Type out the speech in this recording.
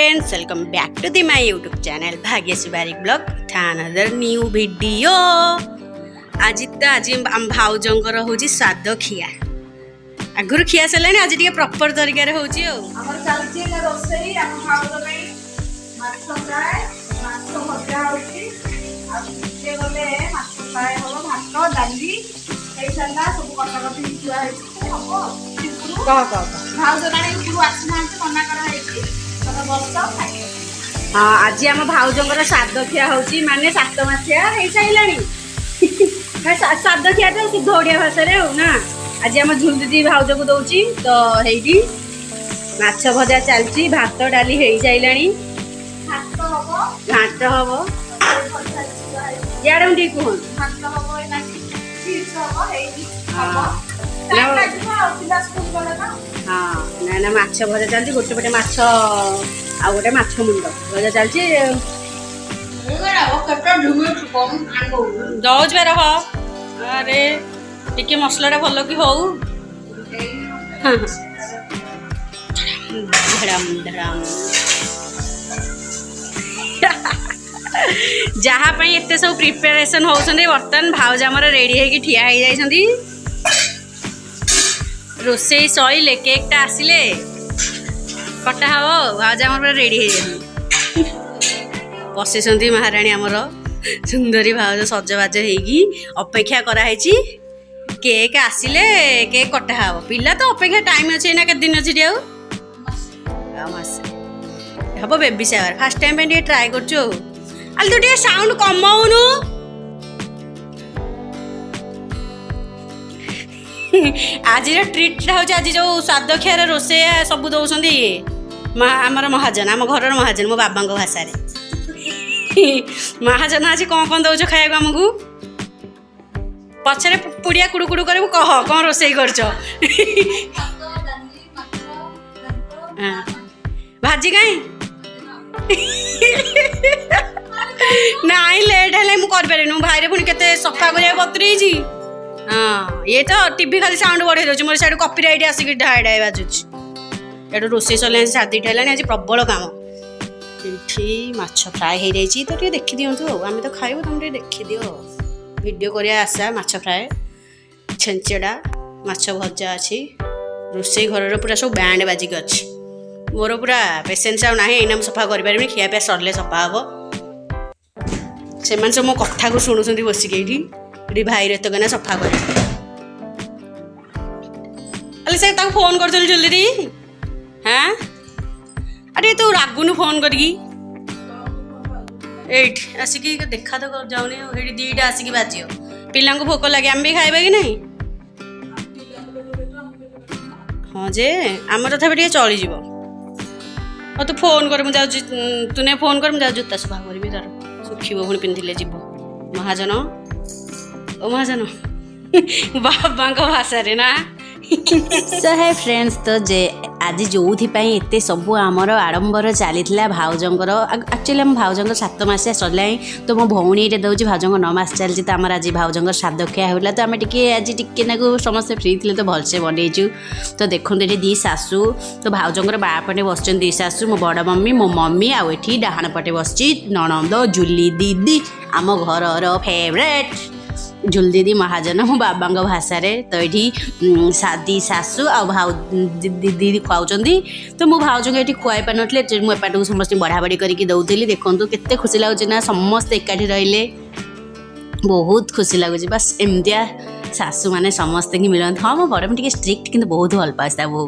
friends, welcome back to my YouTube channel Bhagyashree Barik blog with another new video। आज आम भाउजंकर होची स्वाद खिया आगुर खिया सलानी आज टिके प्रॉपर तरीका रे होची हमर चलची ना रोसई हम भाउज नै माछ फ्राई माछ भजा होची आ के गले माछ फ्राई हो भात डाली ए सल्ला सब कटकटी छुआ है हमको कह भाउज नै पुरु आसना मना करा है तब बस खाई। हाँ आज आम भाउजंकर स्वाद खिया होची माने 7 मासिया हे साइलानी स्वाद खिया तो शुद्ध ओडिया भाषा रे हो ना। आज आम झुल दीदी भाउज को दौची तो हेइटी माछ भजा चलची भात डाली हे साइलानी घाट हबो याडम ठीक कोन भात हबो एना चीज हबो हेइटी हबो हाँ ना ना माछ भजा चलची गोटे पटे माछ आ गोटे माछ मुंड भजा चलची दौज बेर हो अरे टिके मसलाटा भल कि हो जहाँ एते सब प्रिपेरेसन होउछन्ती बर्तन भाउज हमर रेडी है कि ठिया हो जाइछन्ती रोसई सइले केकटा आसिले कटा हबो भाउज हमर रेडी है जाइछन्ती बसिछन्ती महारानी हमर सुंदरी भाउज सजबाज हेगी अपेक्षा करा हैछि केक आसिले केक कटा हबो पिला तो अपेक्षा टाइम अछि ना के दिन अछि दियौ मास हबो बेबी शावर फर्स्ट टाइम पे ट्राई करछु आल तो टे साउंड कमाउनु आज ट्रीट हो आज जो स्वाद खियार रोसे सब दौरान ये आमर महाजन आम घर महाजन मो बाबा भाषा महाजन आज कौन दौच खाया आमको पछरे पुड़िया कुड़ू कुड़ू कर कह कौन रोसे कर भाजी कहीं नाई लेट है मुझे भाई पुणी के सफा कर बतरी हाँ ये तो टीवी खाली साउंड बढ़े दूसरी मोर साइड कॉपीराइट आसिक ढाई ढाई बाजुच एटू रोसे सरला सात है आज प्रबल काम ये माछ फ्राए हो जाए तो देखी दिंतु आम तो खाइबू तुम देखी दियो वीडियो करिया आशा माछ फ्राए छेंचड़ा माछ भजा अच्छी रोसे घर पूरा सब बैंड बाजिक अच्छी मोर पूरा पेसेंस आउ ना एना सफा कर खिया पिया सरले सफा हम से सब मो कथा को शुणुं बसिक ये भाई रे तो गना सफा कर अले से ताको फोन करथल जल्दी हाँ अरे तू रागुनु फोन करगी एट आसिकी देखा तो कर जाऊनी एटी दीटा आसिकी बाजियो पिला को भोक लगे आम भी खाइबा कि नहीं हाँ जे आम तथापि टिके चली जीवो और तू फोन कर मुझे तूने फोन कर मुझे जूता सफा करी तार सुखीब पुणी पिंधिले जीव महाजन ओ महाजन बाबा भाषा रे ना सो है फ्रेंड्स तो जे आज जो एते सब आमर आडंबर चली भाउजंकर एक्चुअली आम भाउजंकर 7 मासिया सरला तो मो भौणी दौर भाउजंकर 9 मास चलती तो आम आज भाउजंकर श्राद्ध खिया होला तो आम टिके आज टिके नाकु समस्ते फ्री थे तो भलसे बनईचु तो देखो ये दी सासू तो भाउजंकर बा पटे बस दी सासू मो बड़ मम्मी मो मम्मी आठी डाहाण पटे बस नणंद जुली दीदी आम घर फेवरेट झुल दीदी महाजन मो बाबा भाषा तो ये सादी सासू आ भाउ दीदी खुआउंट तो मो भाउज को ये खुआई पार नी मुझे को समस्त बढ़ा बढ़ी करके दौली देखो केते खुशी लगुच ना समस्त एकाठी रहिले बहुत खुशी लगुच बस एमतिया सासू माने समस्त की मिलते हाँ मो बड़ टे स्ट्रिक्ट कि बहुत भल पाए बो